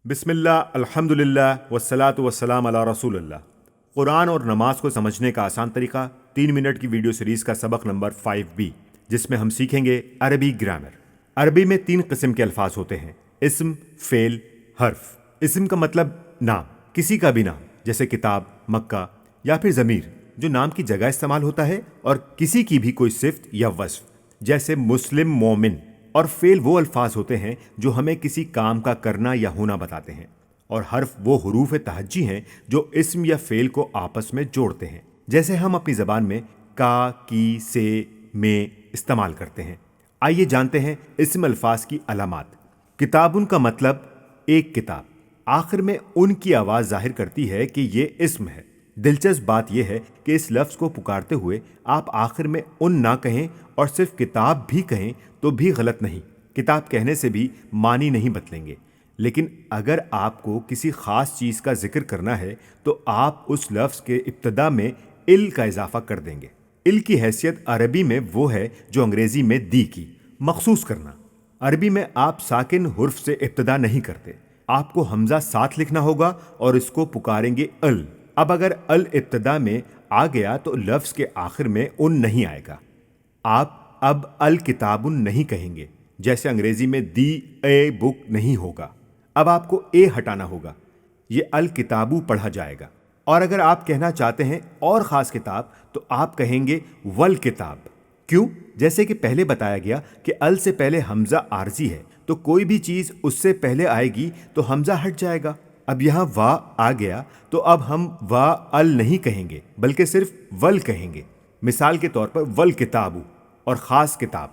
بسم اللہ، الحمدللہ والصلاۃ والسلام علی رسول اللہ۔ قرآن اور نماز کو سمجھنے کا آسان طریقہ، 3 منٹ کی ویڈیو سیریز کا سبق نمبر 5B، جس میں ہم سیکھیں گے عربی گرامر۔ عربی میں 3 قسم کے الفاظ ہوتے ہیں: اسم، فعل، حرف۔ اسم کا مطلب نام، کسی کا بھی نام، جیسے کتاب، مکہ، یا پھر ضمیر جو نام کی جگہ استعمال ہوتا ہے، اور کسی کی بھی کوئی صفت یا وصف، جیسے مسلم، مومن۔ اور فعل وہ الفاظ ہوتے ہیں جو ہمیں کسی کام کا کرنا یا ہونا بتاتے ہیں۔ اور حرف وہ حروف تہجی ہیں جو اسم یا فعل کو آپس میں جوڑتے ہیں، جیسے ہم اپنی زبان میں کا، کی، سے، میں استعمال کرتے ہیں۔ آئیے جانتے ہیں اسم الفاظ کی علامات۔ کتابن کا مطلب ایک کتاب، آخر میں ان کی آواز ظاہر کرتی ہے کہ یہ اسم ہے۔ دلچسپ بات یہ ہے کہ اس لفظ کو پکارتے ہوئے آپ آخر میں ان نہ کہیں اور صرف کتاب بھی کہیں تو بھی غلط نہیں۔ کتاب کہنے سے بھی معنی نہیں بدلیں گے، لیکن اگر آپ کو کسی خاص چیز کا ذکر کرنا ہے تو آپ اس لفظ کے ابتدا میں ال کا اضافہ کر دیں گے۔ ال کی حیثیت عربی میں وہ ہے جو انگریزی میں دی کی، مخصوص کرنا۔ عربی میں آپ ساکن حرف سے ابتدا نہیں کرتے، آپ کو حمزہ ساتھ لکھنا ہوگا اور اس کو پکاریں گے ال۔ اب اگر ال ابتدا میں آ گیا تو لفظ کے آخر میں ان نہیں آئے گا۔ آپ اب الکتابن نہیں کہیں گے، جیسے انگریزی میں دی اے بک نہیں ہوگا۔ اب آپ کو اے ہٹانا ہوگا، یہ الکتابو پڑھا جائے گا۔ اور اگر آپ کہنا چاہتے ہیں اور خاص کتاب تو آپ کہیں گے والکتاب۔ کیوں؟ جیسے کہ پہلے بتایا گیا کہ ال سے پہلے حمزہ عارضی ہے، تو کوئی بھی چیز اس سے پہلے آئے گی تو حمزہ ہٹ جائے گا۔ اب یہاں وا آ گیا تو اب ہم وا ال نہیں کہیں گے بلکہ صرف ول کہیں گے۔ مثال کے طور پر والکتابو اور خاص کتاب۔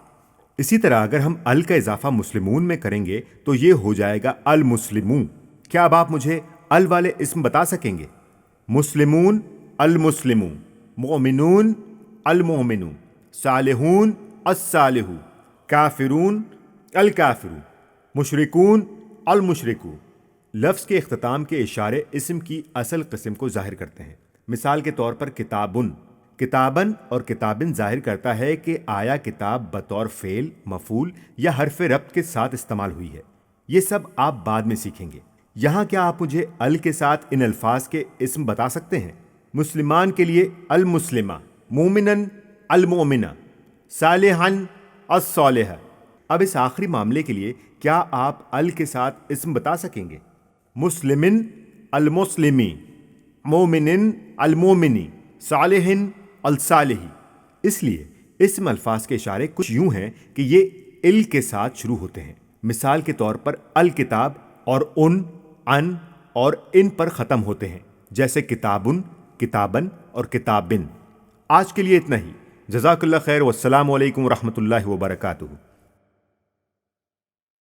اسی طرح اگر ہم ال کا اضافہ مسلمون میں کریں گے تو یہ ہو جائے گا المسلمون۔ کیا اب آپ مجھے ال والے اسم بتا سکیں گے؟ مسلمون، المسلمون، مؤمنون، المؤمنون، صالحون، الصالحون، کافرون، الکافرون، مشرکون، المشرکون۔ لفظ کے اختتام کے اشارے اسم کی اصل قسم کو ظاہر کرتے ہیں۔ مثال کے طور پر کتابن، کتابن اور کتابن ظاہر کرتا ہے کہ آیا کتاب بطور فعل، مفعول یا حرف ربط کے ساتھ استعمال ہوئی ہے۔ یہ سب آپ بعد میں سیکھیں گے۔ یہاں کیا آپ مجھے ال کے ساتھ ان الفاظ کے اسم بتا سکتے ہیں؟ مسلمان کے لیے المسلمہ، مومنن المؤمنہ، صالحن الصالحہ۔ اب اس آخری معاملے کے لیے کیا آپ ال کے ساتھ اسم بتا سکیں گے؟ مسلمن المسلمی، مومنن المومنی، صالحن الصالحی۔ اس لیے اسم الفاظ کے اشارے کچھ یوں ہیں کہ یہ ال کے ساتھ شروع ہوتے ہیں۔ مثال کے طور پر الکتاب اور ان اور ان پر ختم ہوتے ہیں، جیسے کتابن، کتابن اور کتابن۔ آج کے لیے اتنا ہی۔ جزاک اللہ خیر، والسلام علیکم ورحمۃ اللہ وبرکاتہ۔